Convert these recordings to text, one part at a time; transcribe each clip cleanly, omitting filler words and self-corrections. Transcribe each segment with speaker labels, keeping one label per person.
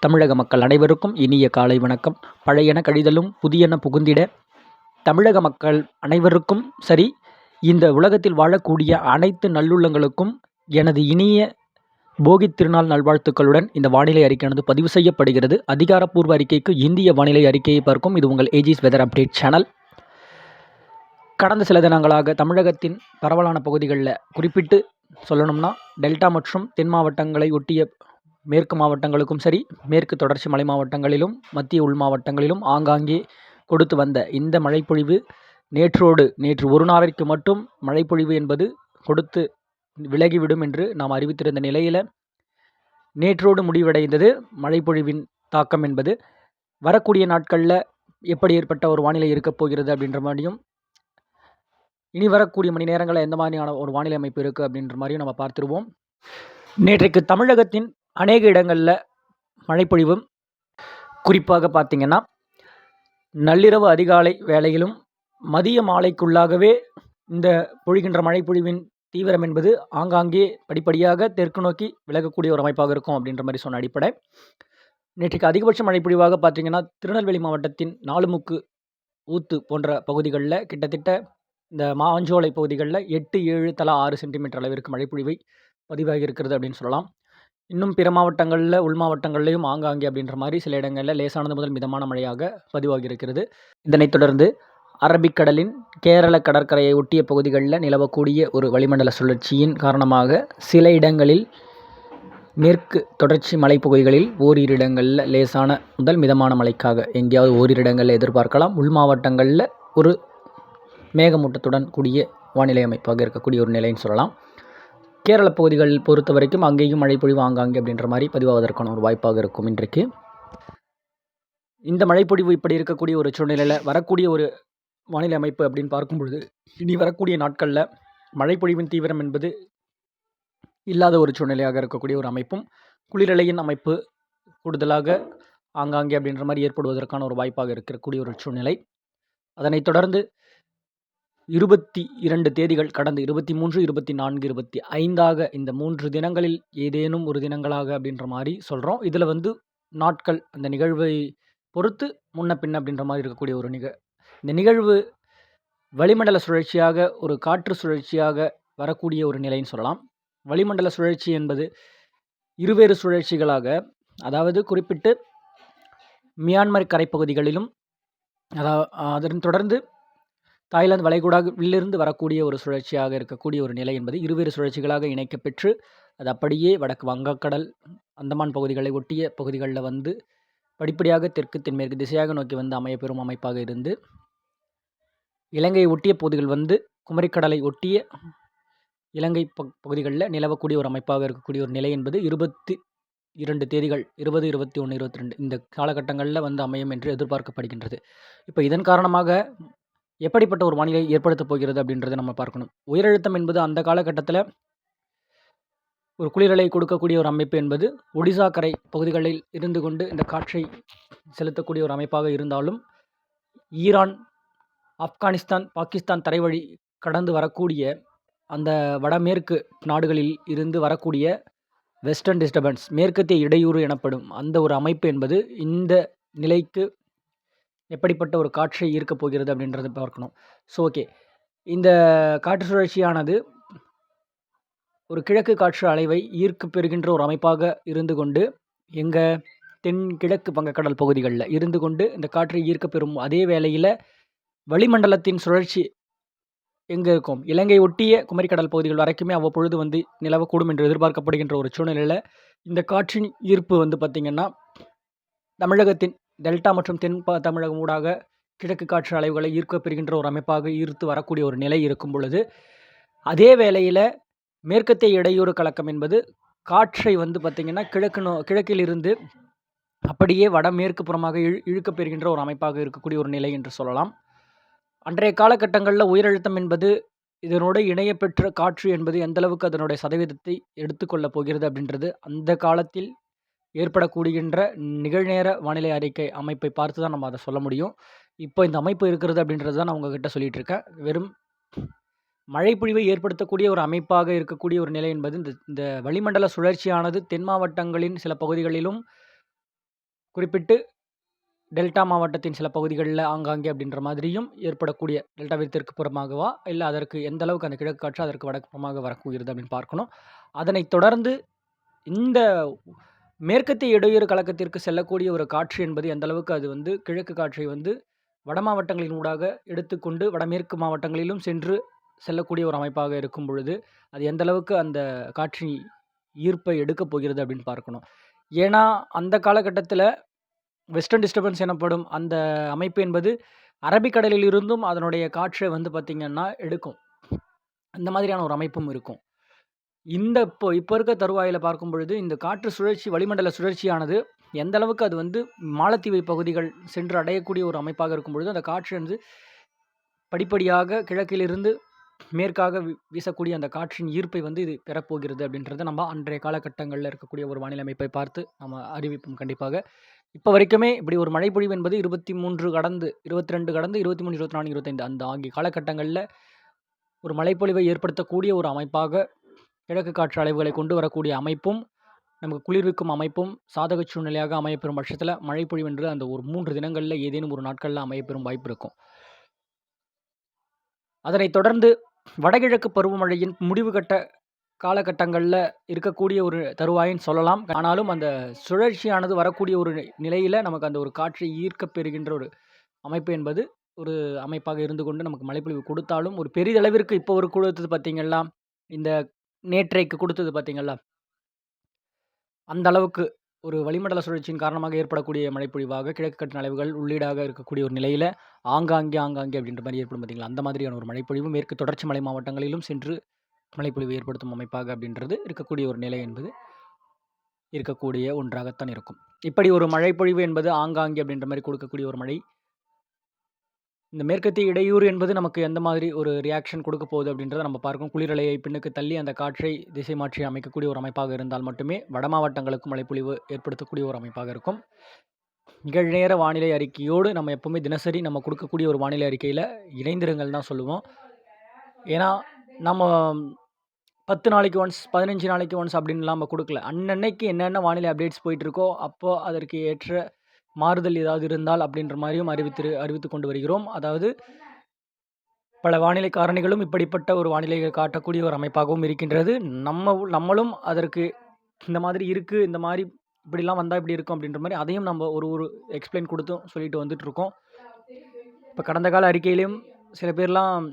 Speaker 1: தமிழக மக்கள் அனைவருக்கும் இனிய காலை வணக்கம். பழையன கழிதலும் புதியன புகுந்திட தமிழக மக்கள் அனைவருக்கும் சரி, இந்த உலகத்தில் வாழக்கூடிய அனைத்து நல்லுள்ளங்களுக்கும் எனது இனிய போகித் திருநாள் நல்வாழ்த்துக்களுடன் இந்த வானிலை அறிக்கையானது பதிவு செய்யப்படுகிறது. அதிகாரப்பூர்வ அறிக்கைக்கு இந்திய வானிலை அறிக்கையை பார்க்கும் இது உங்கள் ஏஜிஸ் வெதர் அப்டேட் சேனல். கடந்த சில தினங்களாக தமிழகத்தின் பரவலான பகுதிகளில் குறிப்பிட்டு சொல்லணும்னா டெல்டா மற்றும் தென் மாவட்டங்களை ஒட்டிய மேற்கு மாவட்டங்களுக்கும் சரி, மேற்கு தொடர்ச்சி மலை மாவட்டங்களிலும் மத்திய உள் மாவட்டங்களிலும் ஆங்காங்கே கொடுத்து வந்த இந்த மழைப்பொழிவு நேற்று ஒரு நாளைக்கு மட்டும் மழைப்பொழிவு என்பது கொடுத்து விலகிவிடும் என்று நாம் அறிவித்திருந்த நிலையில் நேற்றோடு முடிவடைந்தது மழைப்பொழிவின் தாக்கம் என்பது. வரக்கூடிய நாட்களில் எப்படி ஏற்பட்ட ஒரு வானிலை இருக்கப் போகிறது அப்படின்ற மாதிரியும், இனி வரக்கூடிய மணி நேரங்களில் எந்த மாதிரியான ஒரு வானிலை அமைப்பு இருக்குது அப்படின்ற மாதிரியும் நம்ம பார்த்துருவோம். நேற்றைக்கு தமிழகத்தின் அநேக இடங்களில் மழைப்பொழிவு குறிப்பாக பார்த்திங்கன்னா நள்ளிரவு அதிகாலை வேளையிலும் மதிய மாலைக்குள்ளாகவே இந்த பொழிகின்ற மழைப்பொழிவின் தீவிரம் என்பது ஆங்காங்கே படிப்படியாக தெற்கு நோக்கி விலகக்கூடிய ஒரு அமைப்பாக இருக்கும் அப்படின்ற மாதிரி சொன்ன அடிப்படை. நேற்றைக்கு அதிகபட்ச மழைப்பொழிவாக பார்த்திங்கன்னா திருநெல்வேலி மாவட்டத்தின் நாலுமுக்கு ஊத்து போன்ற பகுதிகளில் கிட்டத்தட்ட இந்த மாஞ்சோலை பகுதிகளில் 8, 7 தலா 6 சென்டிமீட்டர் அளவிற்கு மழைப்பொழிவை பதிவாகி இருக்கிறது அப்படின்னு சொல்லலாம். இன்னும் பிற மாவட்டங்களில் உள் மாவட்டங்கள்லேயும் ஆங்காங்கே அப்படின்ற மாதிரி சில இடங்களில் லேசானது முதல் மிதமான மழையாக பதிவாகி இருக்கிறது. இதனைத் தொடர்ந்து அரபிக்கடலின் கேரள கடற்கரையை ஒட்டிய பகுதிகளில் நிலவக்கூடிய ஒரு வளிமண்டல சுழற்சியின் காரணமாக சில இடங்களில் மேற்கு தொடர்ச்சி மலைப்பகுதிகளில் ஓரிரு இடங்களில் லேசான முதல் மிதமான மழைக்காக எங்கேயாவது ஓரிரு இடங்களில் எதிர்பார்க்கலாம். உள் மாவட்டங்களில் ஒரு மேகமூட்டத்துடன் கூடிய வானிலை அமைப்பாக இருக்கக்கூடிய ஒரு நிலைன்னு சொல்லலாம். கேரள பகுதிகளில் பொறுத்த வரைக்கும் அங்கேயும் மழைப்பொழிவு ஆங்காங்கே அப்படின்ற மாதிரி பதிவாவதற்கான ஒரு வாய்ப்பாக இருக்கும். இன்றைக்கு இந்த மழைப்பொழிவு இப்படி இருக்கக்கூடிய ஒரு சூழ்நிலையில் வரக்கூடிய ஒரு வானிலை அமைப்பு அப்படின்னு பார்க்கும்பொழுது இனி வரக்கூடிய நாட்களில் மழைப்பொழிவின் தீவிரம் என்பது இல்லாத ஒரு சூழ்நிலையாக இருக்கக்கூடிய ஒரு அமைப்பும், குளிரலையின் அமைப்பு கூடுதலாக ஆங்காங்கே அப்படின்ற மாதிரி ஏற்படுவதற்கான ஒரு வாய்ப்பாக இருக்கக்கூடிய ஒரு சூழ்நிலை. அதனைத் தொடர்ந்து 22 தேதிகள் கடந்து 23, 24, 25 இந்த 3 தினங்களில் ஏதேனும் ஒரு தினங்களாக அப்படின்ற மாதிரி சொல்கிறோம். இதில் நாட்கள் அந்த நிகழ்வை பொறுத்து முன்ன பின்ன அப்படின்ற மாதிரி இருக்கக்கூடிய ஒரு இந்த நிகழ்வு வளிமண்டல சுழற்சியாக ஒரு காற்று சுழற்சியாக வரக்கூடிய ஒரு நிலைன்னு சொல்லலாம். வளிமண்டல சுழற்சி என்பது இருவேறு சுழற்சிகளாக, அதாவது குறிப்பிட்டு மியான்மர் கரைப்பகுதிகளிலும் அதன் தொடர்ந்து தாய்லாந்து வளைகுடாவிலிருந்து வரக்கூடிய ஒரு சுழற்சியாக இருக்கக்கூடிய ஒரு நிலை என்பது இருவேறு சுழற்சிகளாக இணைக்கப்பெற்று அது அப்படியே வடக்கு வங்கக்கடல் அந்தமான் பகுதிகளை ஒட்டிய பகுதிகளில் படிப்படியாக தெற்கு தென்மேற்கு திசையாக நோக்கி அமையப்பெறும் அமைப்பாக இருந்து இலங்கையை ஒட்டிய பகுதிகள் குமரிக்கடலை ஒட்டிய இலங்கை பகுதிகளில் நிலவக்கூடிய ஒரு அமைப்பாக இருக்கக்கூடிய ஒரு நிலை என்பது 22 தேதிகள் 20, 21, 22 இந்த காலகட்டங்களில் அமையும் என்று எதிர்பார்க்கப்படுகின்றது. இப்போ இதன் காரணமாக எப்படிப்பட்ட ஒரு வானிலை ஏற்படுத்தப் போகிறது அப்படின்றத நம்ம பார்க்கணும். உயரழுத்தம் என்பது அந்த காலகட்டத்தில் ஒரு குளிரலை கொடுக்கக்கூடிய ஒரு அமைப்பு என்பது ஒடிசா கரை பகுதிகளில் இருந்து கொண்டு இந்த காற்றை செலுத்தக்கூடிய ஒரு அமைப்பாக இருந்தாலும், ஈரான், ஆப்கானிஸ்தான், பாகிஸ்தான் தரைவழி கடந்து வரக்கூடிய அந்த வடமேற்கு நாடுகளில் இருந்து வரக்கூடிய வெஸ்டர்ன் டிஸ்டர்பன்ஸ், மேற்கத்திய இடையூறு எனப்படும் அந்த ஒரு அமைப்பு என்பது இந்த நிலைக்கு எப்படிப்பட்ட ஒரு காற்றை ஈர்க்கப் போகிறது அப்படின்றத பார்க்கணும். ஸோ ஓகே, இந்த காற்று சுழற்சியானது ஒரு கிழக்கு காற்று அலைவை ஈர்க்க பெறுகின்ற ஒரு அமைப்பாக இருந்து கொண்டு தென்கிழக்கு வங்கக்கடல் பகுதிகளில் இருந்து கொண்டு இந்த காற்றை ஈர்க்க பெறும் அதே வேளையில் வளிமண்டலத்தின் சுழற்சி எங்கே இருக்கும், இலங்கை ஒட்டிய குமரிக்கடல் பகுதிகள் வரைக்குமே அவ்வப்பொழுது நிலவக்கூடும் என்று எதிர்பார்க்கப்படுகின்ற ஒரு சூழ்நிலையில் இந்த காற்றின் ஈர்ப்பு பார்த்திங்கன்னா தமிழகத்தின் டெல்டா மற்றும் தென் தமிழகம் ஊடாக கிழக்கு காற்று அலைவுகளை ஈர்க்க பெறுகின்ற ஒரு அமைப்பாக ஈர்த்து வரக்கூடிய ஒரு நிலை இருக்கும் பொழுது, அதே வேளையில் மேற்கத்திய இடையூறு கலக்கம் என்பது காற்றை பார்த்திங்கன்னா கிழக்கில் இருந்து அப்படியே வடமேற்கு புறமாக இழுக்க பெறுகின்ற ஒரு அமைப்பாக இருக்கக்கூடிய ஒரு நிலை என்று சொல்லலாம். அன்றைய காலகட்டங்களில் உயரழுத்தம் என்பது இதனோடு இணைய பெற்ற காற்று என்பது எந்தளவுக்கு அதனுடைய சதவீதத்தை எடுத்துக்கொள்ளப் போகிறது அப்படின்றது அந்த காலத்தில் ஏற்படக்கூடிகின்ற நிகழ்நேர வானிலை அறிக்கை அமைப்பை பார்த்து தான் நம்ம அதை சொல்ல முடியும். இப்போ இந்த அமைப்பு இருக்கிறது அப்படின்றது தான் நான் உங்ககிட்ட சொல்லிகிட்டு இருக்கேன். வெறும் மழைப்பொழிவை ஏற்படுத்தக்கூடிய ஒரு அமைப்பாக இருக்கக்கூடிய ஒரு நிலை என்பது இந்த வளிமண்டல சுழற்சியானது தென் மாவட்டங்களின் சில பகுதிகளிலும் குறிப்பிட்டு டெல்டா மாவட்டத்தின் சில பகுதிகளில் ஆங்காங்கே அப்படின்ற மாதிரியும் ஏற்படக்கூடிய டெல்டாவிற்கு தெற்கு புறமாகவா இல்லை அதற்கு எந்த அளவுக்கு அந்த கிழக்கு காற்று அதற்கு வடக்கு புறமாக வரக்கூடியது அப்படின்னு பார்க்கணும். அதனைத் தொடர்ந்து இந்த மேற்கத்திய இடையூறு கழகத்திற்கு செல்லக்கூடிய ஒரு காற்று என்பது எந்த அளவுக்கு அது வந்து கிழக்கு காற்றை வந்து வட மாவட்டங்களின் ஊடாக எடுத்துக்கொண்டு வடமேற்கு மாவட்டங்களிலும் சென்று செல்லக்கூடிய ஒரு அமைப்பாக இருக்கும் பொழுது அது எந்த அளவுக்கு அந்த காற்றின் ஈர்ப்பை எடுக்கப் போகிறது அப்படின்னு பார்க்கணும். ஏன்னா அந்த காலகட்டத்தில் வெஸ்டர்ன் டிஸ்டர்பன்ஸ் எனப்படும் அந்த அமைப்பு என்பது அரபிக்கடலில் இருந்தும் அதனுடைய காற்றை வந்து பார்த்திங்கன்னா எடுக்கும். அந்த மாதிரியான ஒரு அமைப்பும் இருக்கும். இப்போ இருக்க தருவாயில் பார்க்கும் பொழுது இந்த காற்று சுழற்சி வளிமண்டல சுழற்சியானது எந்த அளவுக்கு அது வந்து மாலத்தீவு பகுதிகள் சென்று அடையக்கூடிய ஒரு அமைப்பாக இருக்கும் பொழுது அந்த காற்று வந்து படிப்படியாக கிழக்கிலிருந்து மேற்காக வீசக்கூடிய அந்த காற்றின் ஈர்ப்பை வந்து இது பெறப்போகிறது அப்படின்றத நம்ம அன்றைய காலகட்டங்களில் இருக்கக்கூடிய ஒரு வானிலை அமைப்பை பார்த்து நம்ம அறிவிப்போம். கண்டிப்பாக இப்போ வரைக்குமே இப்படி ஒரு மழை பொழிவு என்பது 23 கடந்து 22 கடந்து 23, 24, 25 அந்த ஆகிய காலகட்டங்களில் ஒரு மழைப்பொழிவை ஏற்படுத்தக்கூடிய ஒரு அமைப்பாக கிழக்கு காற்று அலைவுகளை கொண்டு வரக்கூடிய அமைப்பும் நமக்கு குளிர்விக்கும் அமைப்பும் சாதக சூழ்நிலையாக அமையப்பெறும் பட்சத்தில் மழைப்பொழிவு என்று அந்த ஒரு 3 தினங்களில் ஏதேனும் ஒரு நாட்களில் அமையப்பெறும் வாய்ப்பு இருக்கும். அதனைத் தொடர்ந்து வடகிழக்கு பருவமழையின் முடிவு கட்ட காலகட்டங்களில் இருக்கக்கூடிய ஒரு தருவாயின்னு சொல்லலாம். ஆனாலும் அந்த சுழற்சியானது வரக்கூடிய ஒரு நிலையில் நமக்கு அந்த ஒரு காற்றை ஈர்க்கப் பெறுகின்ற ஒரு அமைப்பு என்பது ஒரு அமைப்பாக இருந்து கொண்டு நமக்கு மழைப்பொழிவு கொடுத்தாலும் ஒரு பெரிதளவிற்கு இப்போ ஒரு கொடுத்தது பார்த்தீங்களா, இந்த நேற்றைக்கு கொடுத்தது பார்த்தீங்களா, அந்த அளவுக்கு ஒரு வளிமண்டல சுழற்சியின் காரணமாக ஏற்படக்கூடிய மழைப்பொழிவாக கிழக்கு காற்றின் அலைவுகள் உள்ளீடாக இருக்கக்கூடிய ஒரு நிலையில் ஆங்காங்கே அப்படின்ற மாதிரி ஏற்படும் பார்த்தீங்களா, அந்த மாதிரியான ஒரு மழைப்பொழிவு மேற்கு தொடர்ச்சி மலை மாவட்டங்களிலும் சென்று மழைப்பொழிவு ஏற்படுத்தும் அமைப்பாக அப்படின்றது இருக்கக்கூடிய ஒரு நிலை என்பது இருக்கக்கூடிய ஒன்றாகத்தான் இருக்கும். இப்படி ஒரு மழைப்பொழிவு என்பது ஆங்காங்கே அப்படின்ற மாதிரி கொடுக்கக்கூடிய ஒரு மழை இந்த மேற்கத்திய இடையூறு என்பது நமக்கு எந்த மாதிரி ஒரு ரியாக்ஷன் கொடுக்க போகுது அப்படின்றத நம்ம பார்க்கணும். குளிரலையை பின்னுக்கு தள்ளி அந்த காற்றை திசை மாற்றி அமைக்கக்கூடிய ஒரு அமைப்பாக இருந்தால் மட்டுமே வட மாவட்டங்களுக்கும் மழைப்பொழிவு ஏற்படுத்தக்கூடிய ஒரு அமைப்பாக இருக்கும். நிகழ்நேர வானிலை அறிக்கையோடு நம்ம எப்போவுமே தினசரி நம்ம கொடுக்கக்கூடிய ஒரு வானிலை அறிக்கையில் இணைந்திருங்கள் தான் சொல்லுவோம். ஏன்னா நம்ம 10 நாளைக்கு ஒன்ஸ் 15 நாளைக்கு ஒன்ஸ் அப்படின்லாம் நம்ம கொடுக்கல. அன்னன்னைக்கு என்னென்ன வானிலை அப்டேட்ஸ் போயிட்டுருக்கோ அப்போ அதற்கு ஏற்ற மாறுதல் ஏதாவது இருந்தால் அப்படின்ற மாதிரியும் அறிவித்து கொண்டு வருகிறோம். அதாவது பல வானிலை காரணிகளும் இப்படிப்பட்ட ஒரு வானிலையை காட்டக்கூடிய ஒரு அமைப்பாகவும் இருக்கின்றது. நம்மளும் அதற்கு இந்த மாதிரி இருக்குது, இந்த மாதிரி இப்படிலாம் வந்தால் இப்படி இருக்கும் அப்படின்ற மாதிரி அதையும் நம்ம ஒரு எக்ஸ்பிளைன் கொடுத்தும் சொல்லிட்டு வந்துட்டுருக்கோம். இப்போ கடந்த கால அறிக்கையிலையும் சில பேர்லாம்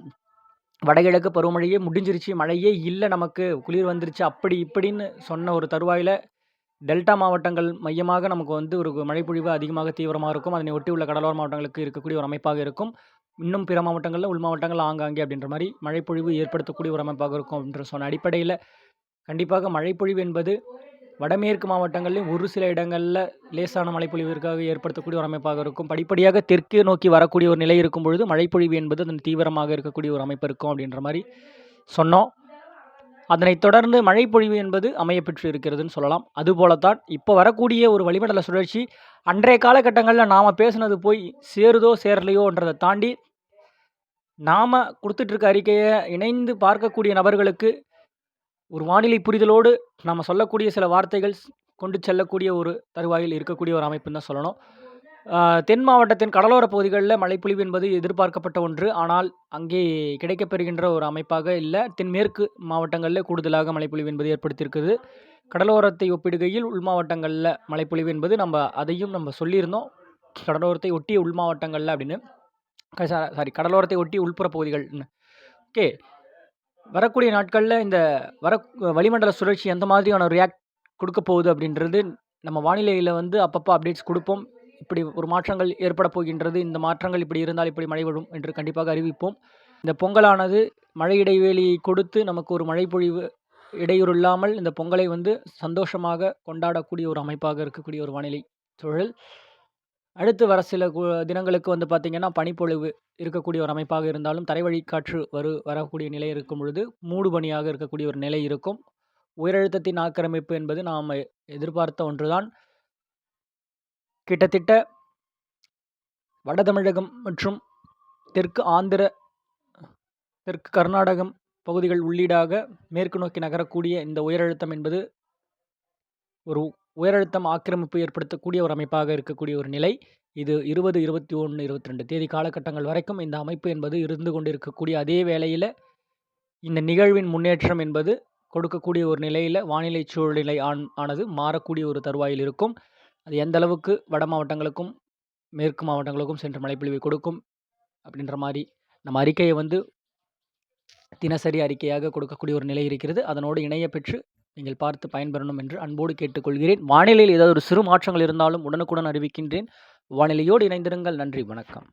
Speaker 1: வடகிழக்கு பருவமழையே முடிஞ்சிருச்சு, மழையே இல்லை, நமக்கு குளிர் வந்துருச்சு அப்படி இப்படின்னு சொன்ன ஒரு தருவாயில் டெல்டா மாவட்டங்கள் மையமாக நமக்கு வந்து ஒரு மழைப்பொழிவு அதிகமாக தீவிரமாக இருக்கும். அதனை ஒட்டி உள்ள கடலோர மாவட்டங்களுக்கு இருக்கக்கூடிய ஒரு அமைப்பாக இருக்கும். இன்னும் பிற மாவட்டங்களில் உள் மாவட்டங்கள் ஆங்காங்கே அப்படின்ற மாதிரி மழைப்பொழிவு ஏற்படுத்தக்கூடிய ஒரு அமைப்பாக இருக்கும் அப்படின்ற சொன்ன அடிப்படையில் கண்டிப்பாக மழைப்பொழிவு என்பது வடமேற்கு மாவட்டங்களில் ஒரு சில இடங்களில் லேசான மழைப்பொழிவிற்காக ஏற்படுத்தக்கூடிய ஒரு அமைப்பாக இருக்கும். படிப்படியாக தெற்கு நோக்கி வரக்கூடிய ஒரு நிலை இருக்கும் பொழுது மழைப்பொழிவு என்பது அதன் தீவிரமாக இருக்கக்கூடிய ஒரு அமைப்பு இருக்கும் அப்படின்ற மாதிரி சொன்னோம். அதனைத் தொடர்ந்து மழைப்பொழிவு என்பது அமையப்பெற்று இருக்கிறதுன்னு சொல்லலாம். அதுபோலத்தான் இப்போ வரக்கூடிய ஒரு வளிமண்டல சுழற்சி அன்றைய காலகட்டங்களில் நாம் பேசுனது போய் சேருதோ சேரலையோன்றதை தாண்டி நாம் கொடுத்துட்ருக்க அறிக்கையை இணைந்து பார்க்கக்கூடிய நபர்களுக்கு ஒரு வானிலை புரிதலோடு நம்ம சொல்லக்கூடிய சில வார்த்தைகள் கொண்டு செல்லக்கூடிய ஒரு தருவாயில் இருக்கக்கூடிய ஒரு அமைப்புன்னு தான் சொல்லணும். தென் மாவட்டத்தின் கடலோர பகுதிகளில் மழைப்பொழிவு என்பது எதிர்பார்க்கப்பட்ட ஒன்று. ஆனால் அங்கே கிடைக்கப்பெறுகின்ற ஒரு அமைப்பாக இல்லை. தென்மேற்கு மாவட்டங்களில் கூடுதலாக மழைப்பொழிவு என்பது ஏற்படுத்தியிருக்குது. கடலோரத்தை ஒப்பிடுகையில் உள் மாவட்டங்களில் மழைப்பொழிவு என்பது அதையும் நம்ம சொல்லியிருந்தோம். கடலோரத்தை ஒட்டிய உள் மாவட்டங்களில் அப்படின்னு கடலோரத்தை ஒட்டிய உள்புற பகுதிகள். ஓகே, வரக்கூடிய நாட்களில் இந்த வளிமண்டல சுழற்சி எந்த மாதிரியான ரியாக்ட் கொடுக்க போகுது அப்படின்றது நம்ம வானிலையில் வந்து அப்பப்போ அப்டேட்ஸ் கொடுப்போம். இப்படி ஒரு மாற்றங்கள் ஏற்பட போகின்றது, இந்த மாற்றங்கள் இப்படி இருந்தால் இப்படி மழை வரும் என்று கண்டிப்பாக அறிவிப்போம். இந்த பொங்கலானது மழை இடைவெளியை கொடுத்து நமக்கு ஒரு மழைப்பொழிவு இடையூறு இல்லாமல் இந்த பொங்கலை வந்து சந்தோஷமாக கொண்டாடக்கூடிய ஒரு அமைப்பாக இருக்கக்கூடிய ஒரு வானிலை சூழல். அடுத்து வர சில தினங்களுக்கு வந்து பார்த்திங்கன்னா பனிப்பொழிவு இருக்கக்கூடிய ஒரு அமைப்பாக இருந்தாலும் தரைவழி காற்று வரக்கூடிய நிலை இருக்கும் பொழுது மூடு பனியாக இருக்கக்கூடிய ஒரு நிலை இருக்கும். உயரழுத்தத்தின் ஆக்கிரமிப்பு என்பது நாம் எதிர்பார்த்த ஒன்றுதான். கிட்டத்தட்ட வட தமிழகம் மற்றும் தெற்கு ஆந்திர, தெற்கு கர்நாடகம் பகுதிகள் உள்ளீடாக மேற்கு நோக்கி நகரக்கூடிய இந்த உயரழுத்தம் என்பது ஒரு உயரழுத்தம் ஆக்கிரமிப்பு ஏற்படுத்தக்கூடிய ஒரு அமைப்பாக இருக்கக்கூடிய ஒரு நிலை. இது 20, 21, 22 தேதி காலகட்டங்கள் வரைக்கும் இந்த அமைப்பு என்பது இருந்து கொண்டிருக்கக்கூடிய அதே வேளையில, இந்த நிகழ்வின் முன்னேற்றம் என்பது கொடுக்கக்கூடிய ஒரு நிலையில வானிலை சூழ்நிலை ஆனது மாறக்கூடிய ஒரு தருவாயில் இருக்கும். அது எந்த அளவுக்கு வட மாவட்டங்களுக்கும், மேற்கு மாவட்டங்களுக்கும் சென்று மழைப்பொழிவை கொடுக்கும் அப்படின்ற மாரி நம்ம அறிக்கையை வந்து தினசரி அறிக்கையாக கொடுக்கக்கூடிய ஒரு நிலை இருக்கிறது. அதனோடு இணைய பெற்று நீங்கள் பார்த்து பயன்பெறணும் என்று அன்போடு கேட்டுக்கொள்கிறேன். வானிலையில் ஏதாவது ஒரு சிறு மாற்றங்கள் இருந்தாலும் உடனுக்குடன் அறிவிக்கின்றேன். வானிலையோடு இணைந்திருங்கள். நன்றி, வணக்கம்.